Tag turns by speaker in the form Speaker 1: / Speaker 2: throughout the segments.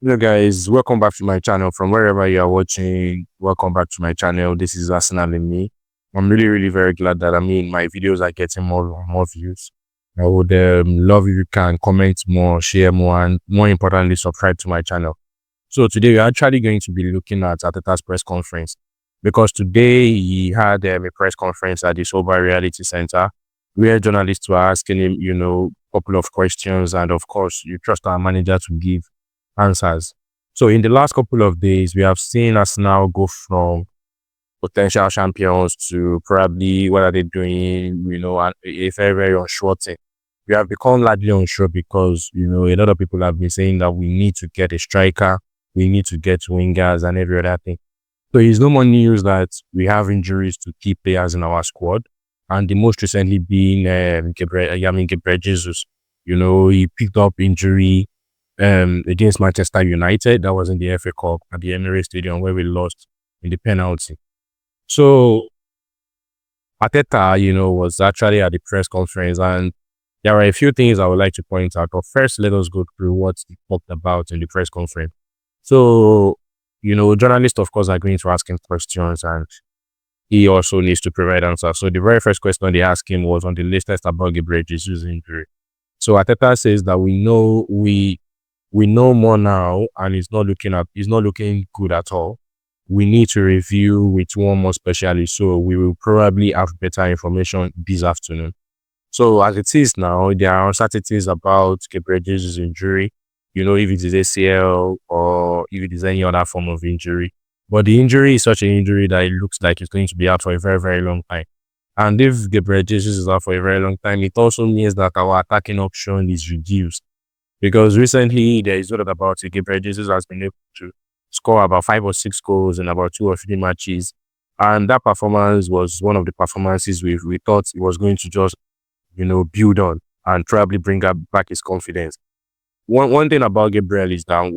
Speaker 1: Hello guys, welcome back to my channel from wherever you are watching. Welcome back to my channel. This is Arsenal and me. I'm really very glad that my videos are getting more views. I would love if you can comment more, share more, and more importantly, subscribe to my channel. So today we're actually going to be looking at Arteta's press conference because today he had a press conference at the Sobha Reality Center where journalists were asking him, a couple of questions, and of course, you trust our manager to give answers. So in the last couple of days, we have seen us now go from potential champions to probably what are they doing, a very unsure thing. We have become largely unsure because, a lot of people have been saying that we need to get a striker, we need to get wingers and every other thing. So it's no more news that we have injuries to key players in our squad. And the most recently being Gabriel Jesus. He picked up injury against Manchester United. That was in the FA Cup at the Emirates Stadium where we lost in the penalty. So Arteta, was actually at the press conference, and there are a few things I would like to point out. But first, let us go through what he talked about in the press conference. So, journalists, of course, are going to ask him questions, and he also needs to provide answers. So the very first question they asked him was on the latest about Gabriel Jesus' injury. So Arteta says that we know more now, and it's not looking good at all. We need to review with one more specialist, so we will probably have better information this afternoon. So as it is now, there are uncertainties about Gabriel Jesus' injury, if it is ACL or if it is any other form of injury. But the injury is such an injury that it looks like it's going to be out for a very long time. And if Gabriel Jesus is out for a very long time, it also means that our attacking option is reduced. Because recently there is not about it. Gabriel Jesus has been able to score about 5 or 6 goals in about 2 or 3 matches. And that performance was one of the performances we thought he was going to just, build on and probably bring back his confidence. One thing about Gabriel is that,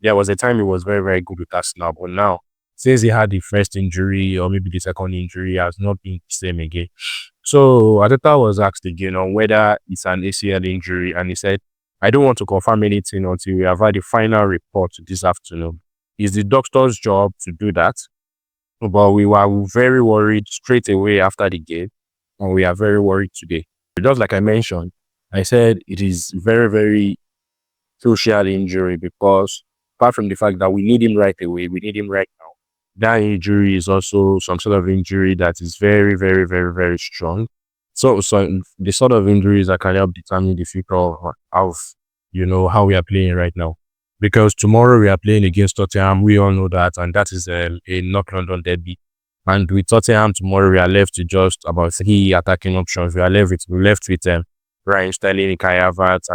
Speaker 1: there was a time he was very good with us now. But now, since he had the first injury or maybe the second injury, he has not been the same again. So Arteta was asked again on whether it's an ACL injury, and he said, I don't want to confirm anything until we have had the final report this afternoon. It's the doctor's job to do that. But we were very worried straight away after the game, and we are very worried today. Just like I mentioned, I said it is very crucial injury because apart from the fact that we need him right away, we need him right now. That injury is also some sort of injury that is very strong. So the sort of injuries that can help determine the future of how we are playing right now. Because tomorrow we are playing against Totenham, we all know that, and that is a North London derby. And with Totenham tomorrow, we are left to just about 3 attacking options. We are left with Ryan Sterling, Kai Havertz,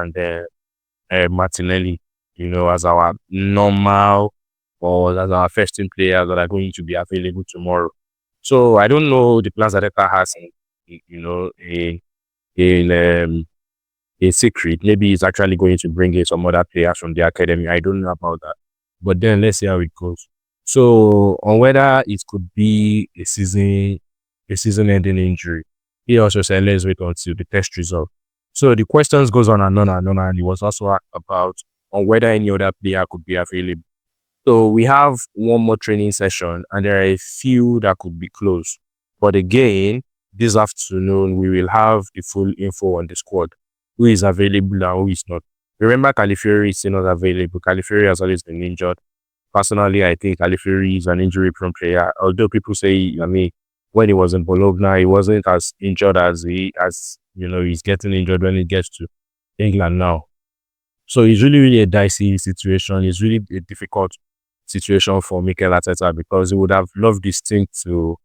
Speaker 1: and Martinelli, as our normal or as our first team players that are going to be available tomorrow. So I don't know the plans that Arteta has in a secret. Maybe he's actually going to bring in some other players from the academy. I don't know about that. But then let's see how it goes. So on whether it could be a season-ending injury, he also said let's wait until the test result. So the questions goes on and on and on, and he was also asked about on whether any other player could be available. So we have one more training session, and there are a few that could be closed. But again, this afternoon, we will have the full info on the squad, who is available and who is not. Remember, Calafiori is not available. Calafiori has always been injured. Personally, I think Calafiori is an injury-prone player. Although people say, when he was in Bologna, he wasn't as injured as he's getting injured when he gets to England now. So it's really a dicey situation. It's really a difficult situation for Mikel Arteta because he would have loved this thing to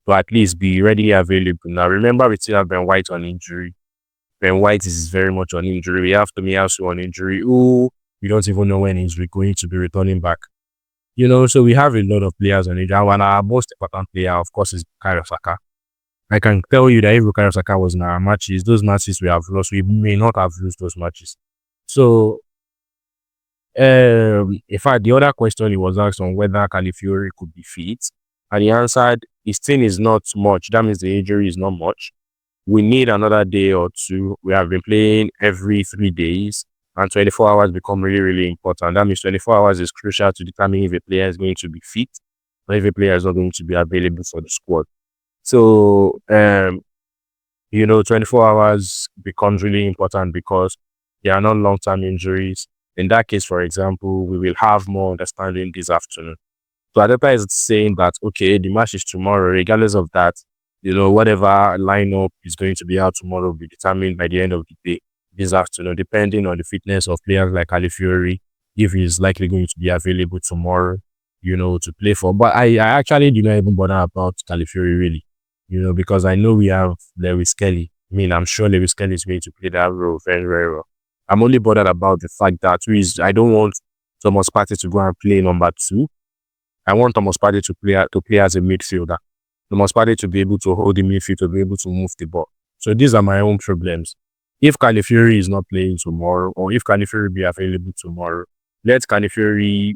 Speaker 1: at least be readily available. Now, remember, we still have Ben White on injury. Ben White is very much on injury. We have Tomiyasu on injury. We don't even know when he's going to be returning back. So we have a lot of players on injury. And our most important player, of course, is Bukayo Saka. I can tell you that if Bukayo Saka was in our matches, those matches we have lost, we may not have lost those matches. So, in fact, the other question he was asked on whether Calafiori could be fit, and he answered, his thing is not much. That means the injury is not much. We need another day or two. We have been playing every 3 days, and 24 hours become really, really important. That means 24 hours is crucial to determine if a player is going to be fit or if a player is not going to be available for the squad. So, 24 hours becomes really important because there are not long-term injuries. In that case, for example, we will have more understanding this afternoon. So Arteta is saying that, okay, the match is tomorrow, regardless of that, whatever lineup is going to be out tomorrow will be determined by the end of the day this afternoon, depending on the fitness of players like Calafiori, if he's likely going to be available tomorrow, to play for. But I actually do not even bother about Calafiori really, because I know we have Lewis Kelly. I mean, I'm sure Lewis Kelly is going to play that role very, very well. I'm only bothered about the fact that I don't want Thomas Partey to go and play number 2. I want Thomas Partey to play as a midfielder. Thomas Partey to be able to hold the midfield, to be able to move the ball. So these are my own problems. If Calafiori is not playing tomorrow, or if Calafiori be available tomorrow, let Calafiori,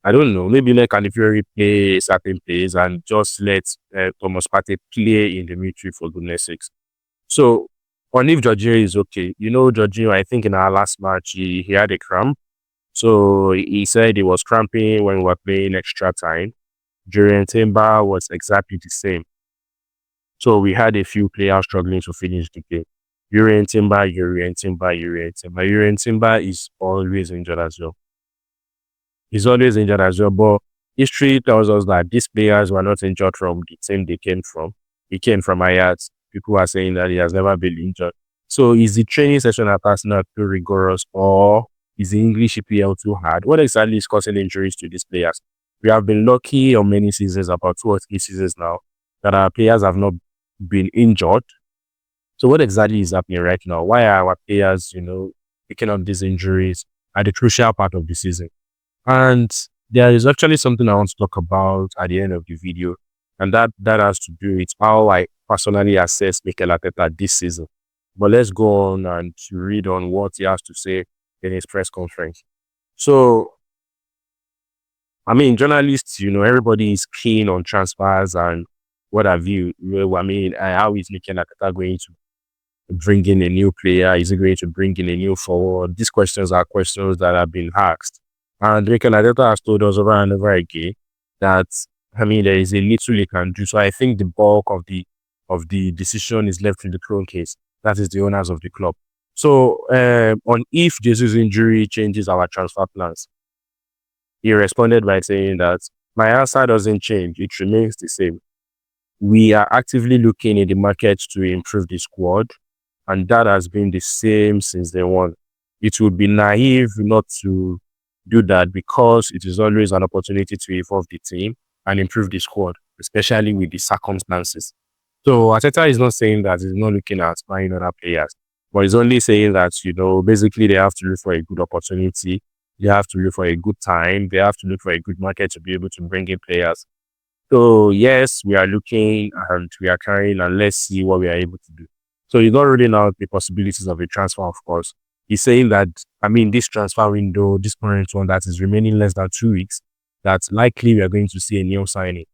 Speaker 1: I don't know, maybe let Calafiori play certain plays and just let Thomas Partey play in the midfield for goodness sakes. So, on if Jorginho is okay, Jorginho, I think in our last match, he had a cramp. So he said he was cramping when we were playing extra time. Jurriën Timber was exactly the same. So we had a few players struggling to finish the game. Jurriën Timber is always injured as well. He's always injured as well. But history tells us that these players were not injured from the team they came from. He came from Ajax. People are saying that he has never been injured. So is the training session at Arsenal too rigorous, or is the English EPL too hard? What exactly is causing injuries to these players? We have been lucky on many seasons, about 2 or 3 seasons now, that our players have not been injured. So what exactly is happening right now? Why are our players, picking up these injuries at the crucial part of the season? And there is actually something I want to talk about at the end of the video, and that has to do with how I personally assess Mikel Arteta this season. But let's go on and read on what he has to say in his press conference. So, I mean, journalists, everybody is keen on transfers and what have you. I mean, how is Mikel Arteta going to bring in a new player? Is he going to bring in a new forward? These questions are questions that have been asked. And Mikel Arteta has told us over and over again that, there is a little he can do. So I think the bulk of the decision is left in the throne case. That is the owners of the club. So on if Jesus' injury changes our transfer plans, he responded by saying that my answer doesn't change. It remains the same. We are actively looking in the market to improve the squad, and that has been the same since day one. It would be naive not to do that because it is always an opportunity to evolve the team and improve the squad, especially with the circumstances. So Arteta is not saying that he's not looking at buying other players, but he's only saying that, basically they have to look for a good opportunity. They have to look for a good time. They have to look for a good market to be able to bring in players. So yes, we are looking and we are trying, and let's see what we are able to do. So he's not ruling out the possibilities of a transfer, of course. He's saying that, this transfer window, this current one that is remaining less than 2 weeks, that's likely we are going to see a new signing.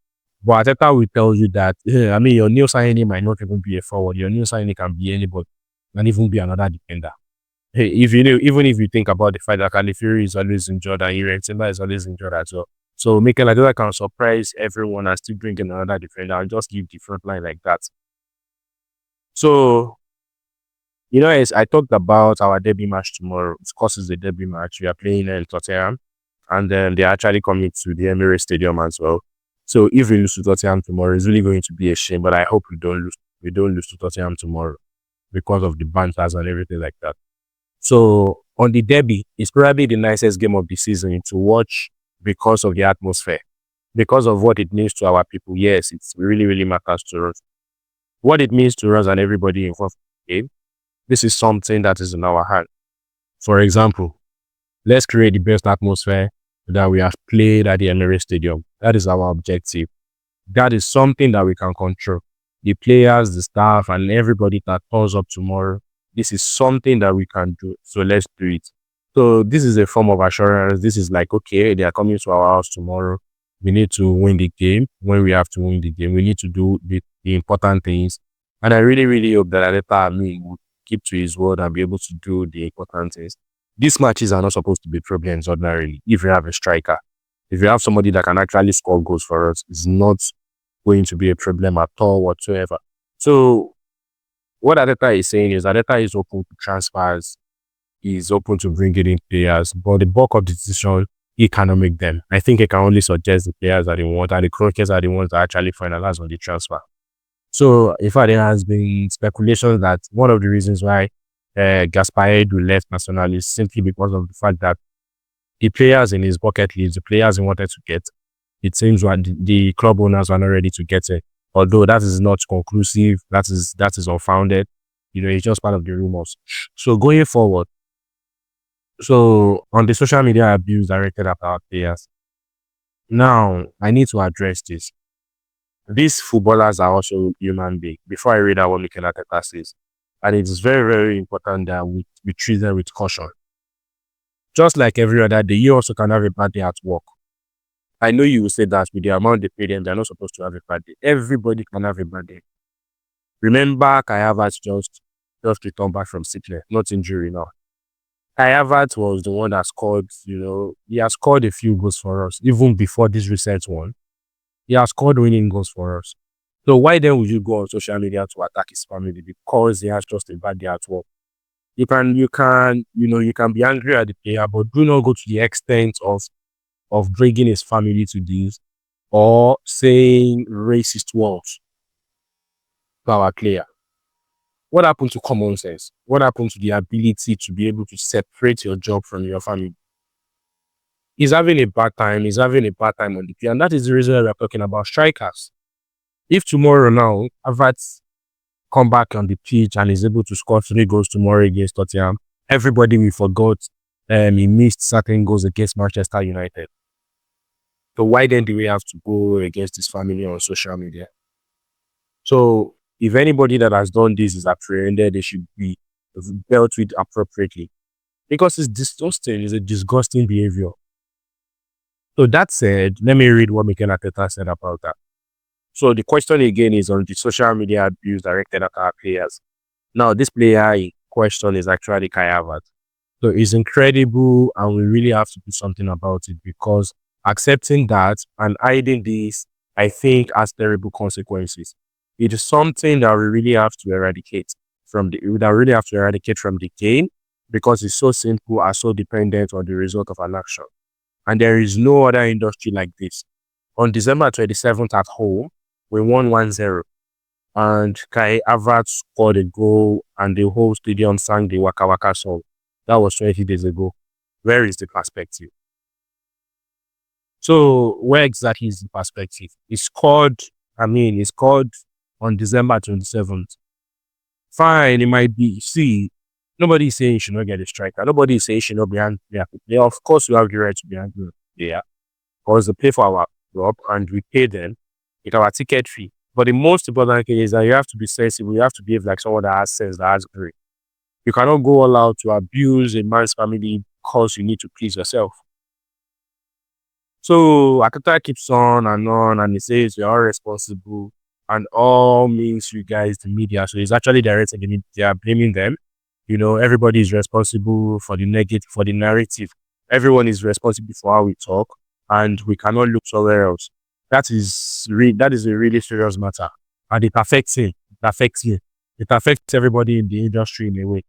Speaker 1: But Arteta will tell you that, your new signing might not even be a forward. Your new signing can be anybody, and even be another defender. Hey, even if you think about the fact that Calafiori is always injured and Arteta is always injured as well. So Mikel Arteta can surprise everyone and still bring in another defender and just give the front line like that. So, as I talked about our derby match tomorrow, of course it's the derby match. We are playing in Totenham, and then they're actually coming to the Emirates Stadium as well. So if we lose to Totenham tomorrow, it's really going to be a shame, but I hope we don't lose. We don't lose to Totenham tomorrow because of the banters and everything like that. So on the derby, it's probably the nicest game of the season to watch because of the atmosphere, because of what it means to our people. Yes, it's really, really matters to us. What it means to us and everybody involved in the game, this is something that is in our hand. For example, let's create the best atmosphere that we have played at the Emirates Stadium. That is our objective. That is something that we can control. The players, the staff, and everybody that calls up tomorrow, this is something that we can do. So let's do it. So this is a form of assurance. This is like, okay, they are coming to our house tomorrow. We need to win the game. When we have to win the game, we need to do the important things. And I really, really hope that Arteta, keep to his word and be able to do the important things. These matches are not supposed to be problems ordinarily. If you have a striker, if you have somebody that can actually score goals for us, it's not going to be a problem at all whatsoever. So what Arteta is saying is Arteta is open to transfers, he's open to bringing in players, but the bulk of the decision, he cannot make them. I think he can only suggest the players that he wants, and the Kroenkes are the ones that actually finalize on the transfer. So, in fact, there has been speculation that one of the reasons why Gasparedo left Nacional is simply because of the fact that the players in his bucket list, the players he wanted to get, it seems that the club owners are not ready to get it. Although that is not conclusive, that is unfounded. It's just part of the rumors. So going forward, so on the social media abuse directed at our players, now I need to address this. These footballers are also human beings. Before I read out what Mikel Arteta says, and it is very, very important that we treat them with caution. Just like every other day, you also can have a bad day at work. I know you will say that with the amount they pay them, they're not supposed to have a bad day. Everybody can have a bad day. Remember, Kai Havertz just returned back from sickness, not injury now. Kai Havertz was the one that scored, he has scored a few goals for us, even before this recent one. He has scored winning goals for us. So why then would you go on social media to attack his family because he has just a bad day at work? You can be angry at the player, but do not go to the extent of dragging his family to this or saying racist words to our player. What happened to common sense? What happened to the ability to be able to separate your job from your family? He's having a bad time. He's having a bad time on the pitch. And that is the reason we're talking about strikers. If tomorrow now, havertz come back on the pitch and is able to score 3 goals tomorrow against Totenham, everybody will forgot he missed certain goals against Manchester United. So why then do we have to go against his family on social media? So if anybody that has done this is apprehended, they should be dealt with appropriately. Because it's disgusting. It's a disgusting behavior. So that said, let me read what Mikel Arteta said about that. So the question again is on the social media abuse directed at our players. Now, this player in question is actually Kai Havertz. So it's incredible and we really have to do something about it because accepting that and hiding this, I think, has terrible consequences. It is something that we really have to eradicate from the game because it's so simple and so dependent on the result of an action. And there is no other industry like this. On December 27th at home, we won 1-0. And Kai Havertz scored a goal and the whole stadium sang the Waka Waka song. That was 20 days ago. Where is the perspective? So where exactly is the perspective? He scored on December 27th. Fine, it might be. See, nobody is saying you should not get a striker. Nobody is saying you should not be angry at the player. Of course, we have the right to be angry at the player because they pay for our job and we pay them with our ticket fee. But the most important thing is that you have to be sensible. You have to behave like someone that has sense, that has grit. You cannot go all out to abuse a man's family because you need to please yourself. So Arteta keeps on and he says you're all responsible and all means you guys, the media. So he's actually directing the media, blaming them. Everybody is responsible for the narrative. Everyone is responsible for how we talk and we cannot look somewhere else. That is a really serious matter. And it affects him. It affects everybody in the industry in a way.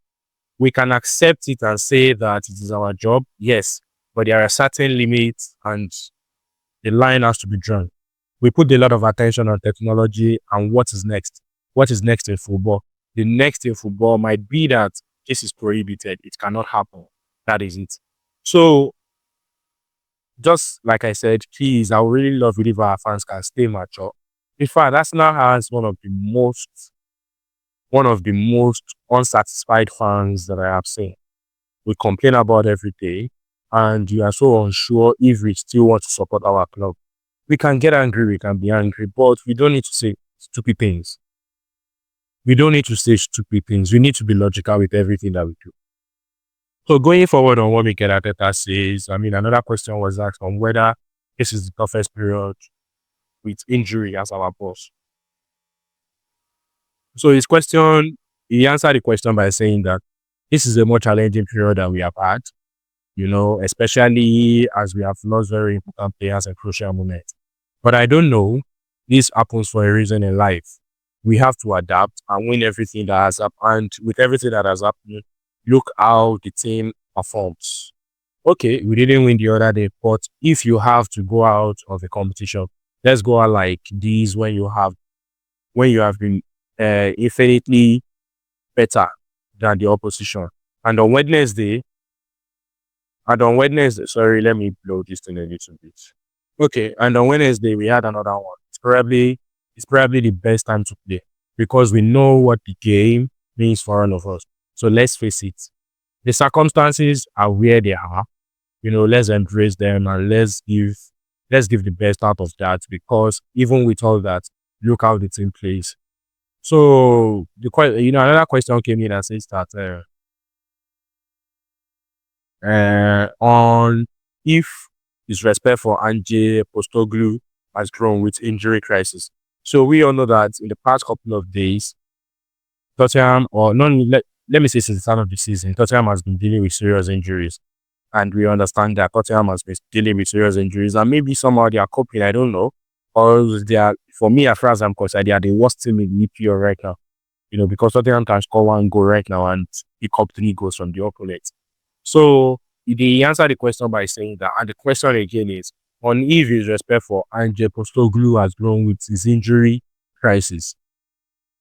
Speaker 1: We can accept it and say that it is our job, yes, but there are certain limits and the line has to be drawn. We put a lot of attention on technology and what is next. What is next in football? The next in football might be that this is prohibited. It cannot happen. That is it. So, just like I said, please, I would really love if our fans can stay mature. In fact, Arsenal has one of the most unsatisfied fans that I have seen. We complain about every day, and you are so unsure if we still want to support our club. We can get angry, we can be angry, but we don't need to say stupid things. We don't need to say stupid things. We need to be logical with everything that we do. So going forward on what Mikel Arteta says, another question was asked on whether this is the toughest period with injury as our boss. So his question he answered the question by saying that this is a more challenging period that we have had, especially as we have lost very important players and crucial moments. But I don't know. This happens for a reason in life. We have to adapt and win everything that has happened. And with everything that has happened, look how the team performs. Okay, we didn't win the other day, but if you have to go out of a competition, let's go out like these when you have been infinitely better than the opposition. And on Wednesday, sorry, let me blow this thing a little bit. Okay, and on Wednesday we had another one. It's probably the best time to play because we know what the game means for all of us. So let's face it, the circumstances are where they are. Let's embrace them and let's give the best out of that because even with all that, look how the team plays. So another question came in and says that on if his respect for Ange Postoglu has grown with injury crisis. So we all know that in the past couple of days, Tottenham, or not, let me say since the start of the season, Tottenham has been dealing with serious injuries. And we understand that Tottenham has been dealing with serious injuries and maybe somehow they are coping, I don't know. Or for me, as far as I'm concerned, they are the worst team in EPL right now. Because Tottenham can score one goal right now and pick up 3 goals from the opponent. So they answered the question by saying that, and the question again is on if his respect for Ange Postecoglou has grown with his injury crisis.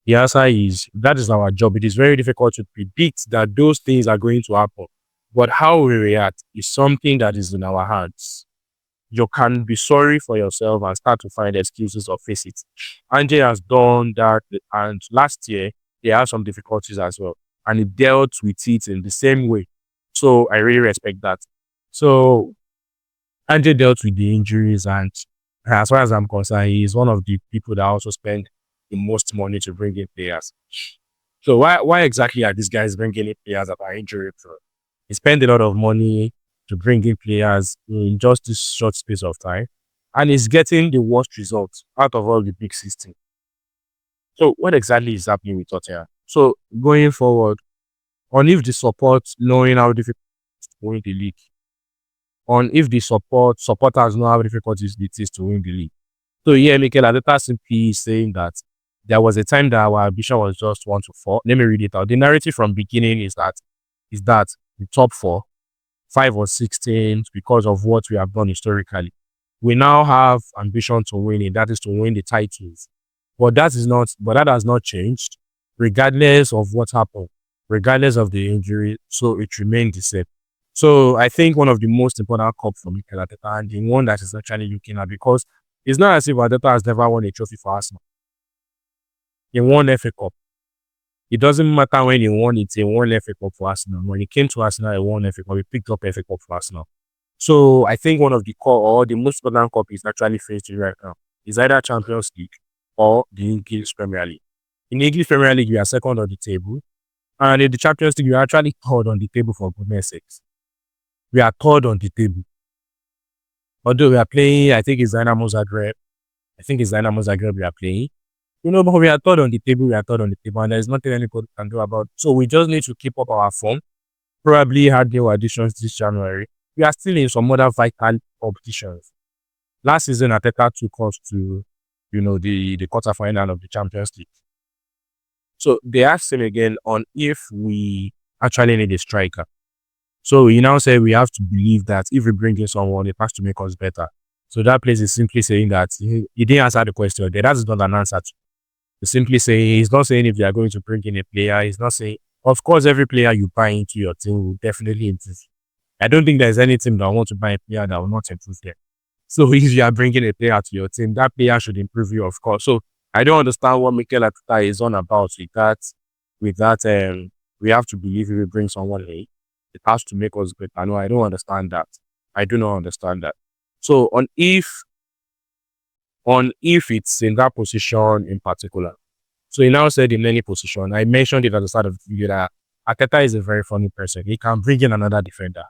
Speaker 1: The answer is that is our job. It is very difficult to predict that those things are going to happen. But how we react is something that is in our hands. You can be sorry for yourself and start to find excuses or face it. Ange has done that, and last year he had some difficulties as well, and he dealt with it in the same way. So I really respect that. So Ange dealt with the injuries, and as far as I'm concerned, he is one of the people that also spend the most money to bring in players. So why exactly are these guys bringing in players that are injury prone? He spent a lot of money to bring in players in just this short space of time, and he's getting the worst results out of all the big systems. So what exactly is happening with Tottenham? So going forward, on if the support, knowing how difficult it is to win the league, on if the supporters know how difficult it is to win the league. So yeah, Mikel Arteta simply saying that there was a time that our ambition was just 1 to 4. Let me read it out. The narrative from beginning is that the top 4, 5 or 6 teams, because of what we have done historically, we now have ambition to win it. That is to win the titles. But that has not changed, regardless of what happened, regardless of the injury. So it remained the same. So I think one of the most important cups for Mikel Arteta, and the one that is actually looking at, because it's not as if Arteta has never won a trophy for Arsenal. He won FA Cup. It doesn't matter when he won it, he won FA Cup for Arsenal. When he came to Arsenal, he won FA Cup. He picked up FA Cup for Arsenal. So I think one of the core or the most important cup is actually facing right now is either Champions League or the English Premier League. In the English Premier League, we are second on the table. And in the Champions League, we are actually third on the table for goodness sakes. We are third on the table. Although we are playing, I think it's Dynamo Zagreb. We are playing. But we are third on the table, and there's nothing anybody can do about it. So we just need to keep up our form. Probably had new additions this January. We are still in some other vital competitions. Last season, Arteta took us to, the quarterfinal of the Champions League. So they asked him again on if we actually need a striker. So he now said we have to believe that if we bring in someone, it has to make us better. So that place is simply saying that he didn't answer the question. That is not an answer. He's simply saying, he's not saying if they are going to bring in a player. He's not saying, of course, every player you buy into your team will definitely improve. I don't think there's any team that wants to buy a player that will not improve them. So if you are bringing a player to your team, that player should improve you, of course. So I don't understand what Mikel Arteta is on about with that. We have to believe if we bring someone in, it has to make us better. No, I don't understand that. I do not understand that. So on if it's in that position in particular. So he now said in any position, I mentioned it at the start of the video that Arteta is a very funny person. He can bring in another defender.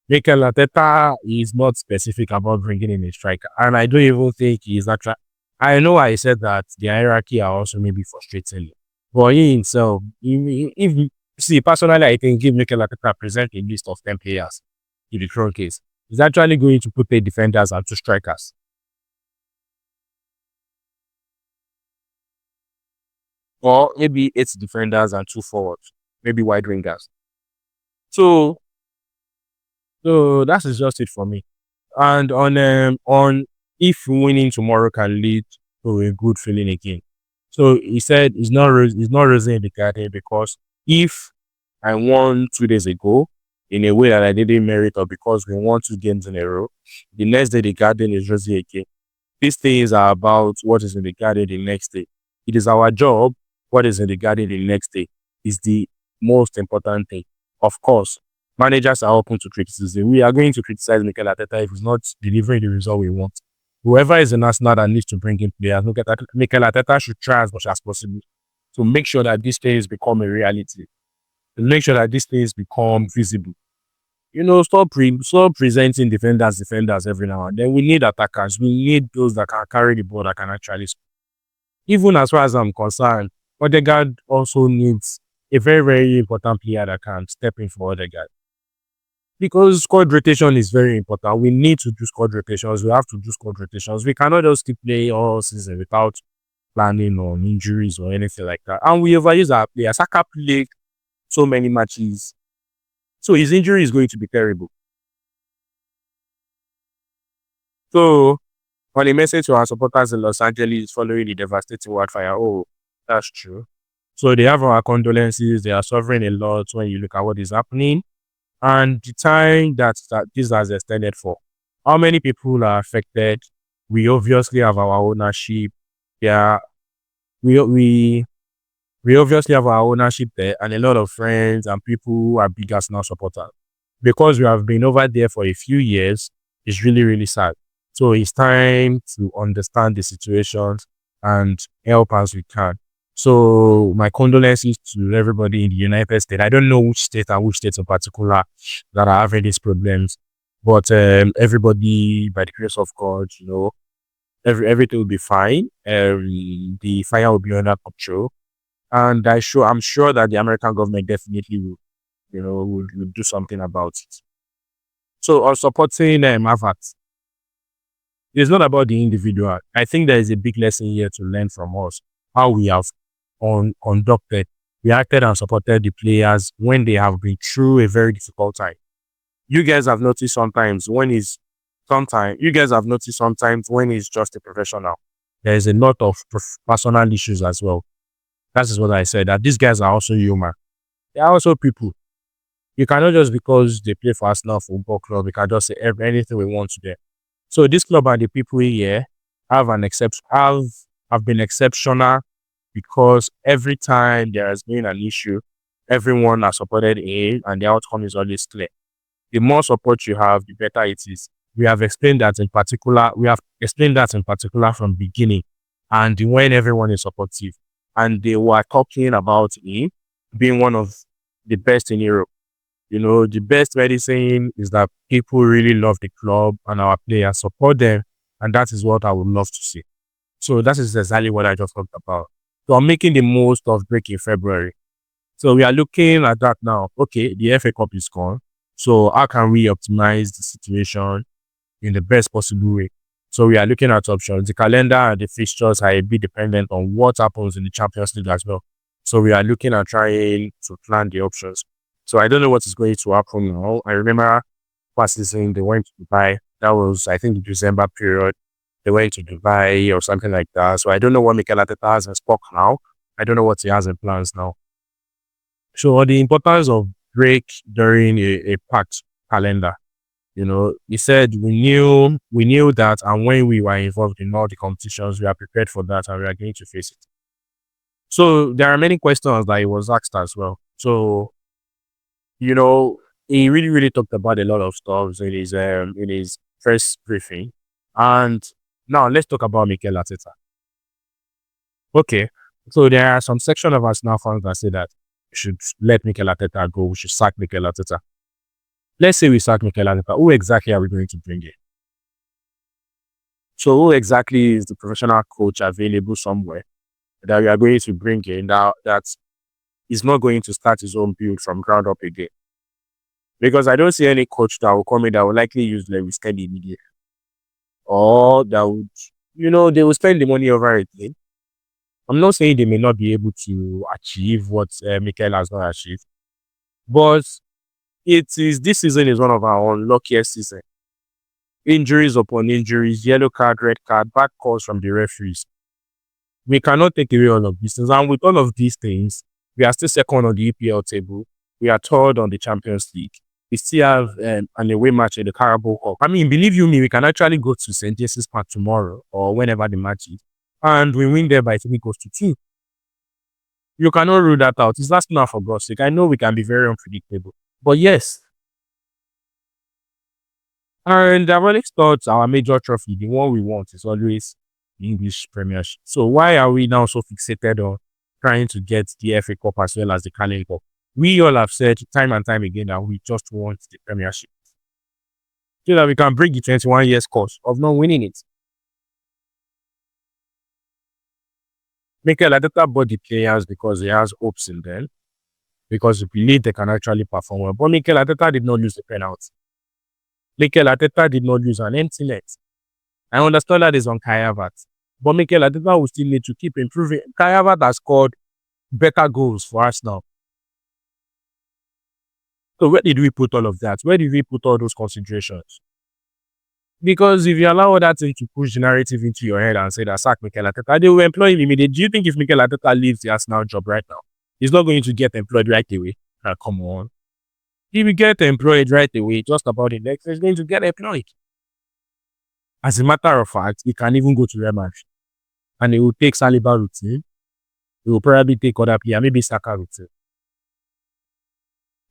Speaker 1: Mikel Arteta is not specific about bringing in a striker. And I don't even think he is actually. I know I said that the hierarchy are also maybe frustrating. But he himself, if see personally, I think if Mikel Arteta present a list of 10 players in the current case, he's actually going to put eight defenders and two strikers, or maybe eight defenders and two forwards, maybe wide wingers. So, so that is just it for me. And on if winning tomorrow can lead to a good feeling again. So he said it's not raising in the garden because if I won 2 days ago in a way that I didn't merit or because we won 2 games in a row, the next day the garden is rosy again. These things are about what is in the garden the next day. It is our job. What is in the garden the next day is the most important thing. Of course, managers are open to criticism. We are going to criticize Mikel Arteta if he's not delivering the result we want. Whoever is in Arsenal that needs to bring in players, Mikel Arteta should try as much as possible to make sure that these things become a reality, to make sure that these things become visible. Stop presenting defenders every now and then. We need attackers. We need those that can carry the ball, that can actually score. Even as far as I'm concerned, Odegaard also needs a very, very important player that can step in for Odegaard. Because squad rotation is very important. We need to do squad rotations. We have to do squad rotations. We cannot just keep playing all season without planning on injuries or anything like that. And we overuse our players. Saka played so many matches. So his injury is going to be terrible. So on a message to our supporters in Los Angeles following the devastating wildfire, oh, that's true. So they have our condolences. They are suffering a lot when you look at what is happening and the time that this has extended for. How many people are affected? We obviously have our ownership. Yeah, we we obviously have our ownership there and a lot of friends and people who are big Arsenal supporters. Because we have been over there for a few years, it's really, really sad. So it's time to understand the situations and help as we can. So my condolences to everybody in the United States. I don't know which state and which states in particular that are having these problems, but everybody, by the grace of God, everything will be fine. The fire will be under control, and I'm sure that the American government definitely will, will do something about it. So on supporting havertz, it's not about the individual. I think there is a big lesson here to learn from us how we have conducted, reacted, and supported the players when they have been through a very difficult time. You guys have noticed you guys have noticed sometimes when he's just a professional, there is a lot of personal issues as well. That is what I said, that these guys are also human. They are also people. You cannot just because they play for Arsenal Football Club, you can just say anything we want to them. So this club and the people here have been exceptional because every time there has been an issue, everyone has supported it and the outcome is always clear. The more support you have, the better it is. We have explained that in particular. We have explained that in particular from beginning, and when everyone is supportive, and they were talking about him being one of the best in Europe. The best medicine is that people really love the club and our players support them, and that is what I would love to see. So that is exactly what I just talked about. So I'm making the most of break in February. So we are looking at that now. Okay, the FA Cup is gone. So how can we optimize the situation in the best possible way? So we are looking at options. The calendar and the fixtures are a bit dependent on what happens in the Champions League as well. So we are looking at trying to plan the options. So I don't know what is going to happen now. I remember last season they went to Dubai. That was, I think, the December period. They went to Dubai or something like that. So I don't know what Mikel Arteta has in stock now. I don't know what he has in plans now. So the importance of break during a packed calendar. He said we knew that, and when we were involved in all the competitions, we are prepared for that and we are going to face it. So there are many questions that he was asked as well. So, he really, really talked about a lot of stuff in his first briefing. And now let's talk about Mikel Arteta. Okay. So there are some section of us now fans that say that we should let Mikel Arteta go, we should sack Mikel Arteta. Let's say we sack Mikel Arteta. Who exactly are we going to bring in? So who exactly is the professional coach available somewhere that we are going to bring in now that is not going to start his own build from ground up again. Because I don't see any coach that will come in that will likely use Lewis Kelly immediately. Or that would, they will spend the money over it. I'm not saying they may not be able to achieve what Mikel has not achieved, but this season is one of our unluckiest seasons. Injuries upon injuries, yellow card, red card, bad calls from the referees. We cannot take away all of these things. And with all of these things, we are still second on the EPL table. We are third on the Champions League. We still have an away match in the Carabao Cup. I mean, believe you me, we can actually go to St. James's Park tomorrow or whenever the match is, and we win there by 3-2. You cannot rule that out. It's last now for God's sake. I know we can be very unpredictable, but yes. And I've always thought our major trophy, the one we want, is always the English Premiership. So why are we now so fixated on trying to get the FA Cup as well as the Carling Cup? We all have said time and time again that we just want the Premiership, so that we can break the 21 years course of not winning it. Mikel Arteta bought the players because he has hopes in them, because he believes they can actually perform well. But Mikel Arteta did not lose the penalty. Mikel Arteta did not lose an empty net. I understand that is on Kai Havertz, but Mikel Arteta will still need to keep improving. Kai Havertz has scored better goals for us now. So where did we put all of that? Where did we put all those considerations? Because if you allow that thing to push the narrative into your head and say that sack Mikel Arteta, they will employ him immediately. Do you think if Mikel Arteta leaves the Arsenal job right now, he's not going to get employed right away? Come on. He will get employed right away. Just about the next, he's going to get employed. As a matter of fact, he can even go to Real Madrid. And he will take Saliba routine. He will probably take other players, maybe Saka routine.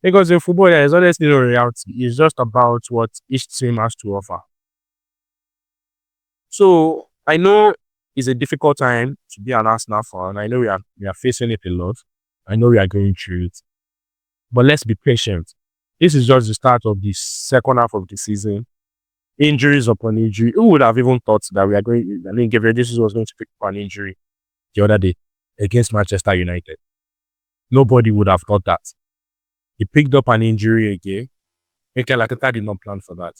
Speaker 1: Because in football, there is honestly no reality. It's just about what each team has to offer. So I know it's a difficult time to be an Arsenal fan. I know we are facing it a lot. I know we are going through it. But let's be patient. This is just the start of the second half of the season. Injuries upon injury. Who would have even thought that we are going? I mean, Gabriel Jesus was going to pick up an injury the other day against Manchester United. Nobody would have thought that. He picked up an injury again. Mikel Arteta did not plan for that.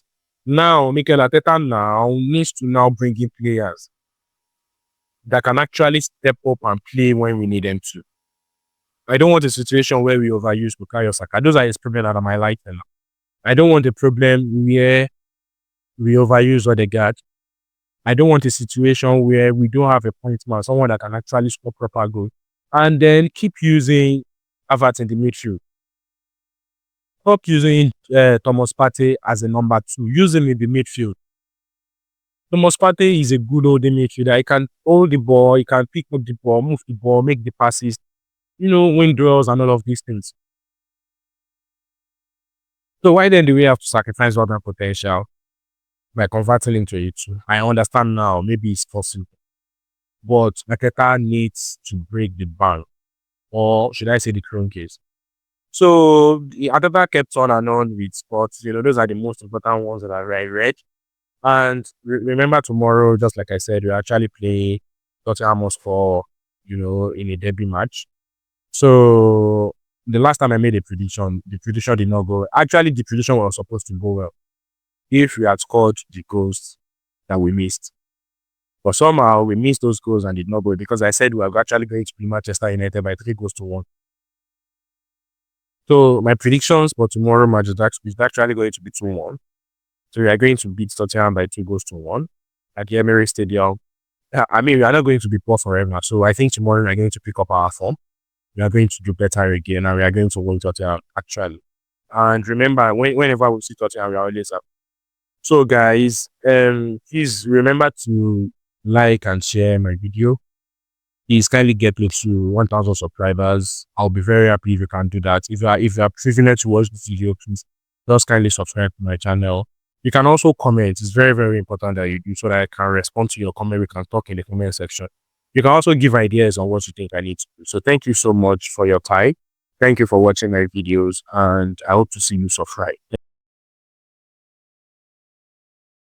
Speaker 1: Now, Mikel Arteta needs to now bring in players that can actually step up and play when we need them to. I don't want a situation where we overuse Bukayo Saka. Those are his problems that am highlighting. I don't want a problem where we overuse Odegaard. I don't want a situation where we don't have a point man, someone that can actually score proper goal, and then keep using havertz in the midfield. Stop using Thomas Partey as a number 2. Use him in the midfield. Thomas Partey is a good old midfielder. He can hold the ball, he can pick up the ball, move the ball, make the passes, win duels and all of these things. So why then do we have to sacrifice all that potential by converting him to a 2? I understand now, maybe it's possible. But Arteta needs to break the bank. Or should I say the crown case? So the Arteta kept on and on with sports. Those are the most important ones that I read. And remember tomorrow, just like I said, we actually play Totenham Hotspur, in a derby match. So the last time I made a prediction, the prediction did not go well. Actually, the prediction was supposed to go well if we had scored the goals that we missed. But somehow we missed those goals and did not go because I said we were actually going to beat Manchester United by 3-1. So my predictions for tomorrow match is actually going to be 2-1. So we are going to beat Tottenham by 2-1 at the Emirates Stadium. I mean, we are not going to be poor forever. So I think tomorrow we are going to pick up our form. We are going to do better again and we are going to win Tottenham actually. And remember, whenever we see Tottenham, we are always up. So guys, please remember to like and share my video. Please kindly get me to 1,000 subscribers. I'll be very happy if you can do that. If you are privileged to watch this video, please just kindly subscribe to my channel. You can also comment. It's very, very important that you do so that I can respond to your comment. We can talk in the comment section. You can also give ideas on what you think I need to do. So thank you so much for your time. Thank you for watching my videos and I hope to see you subscribe.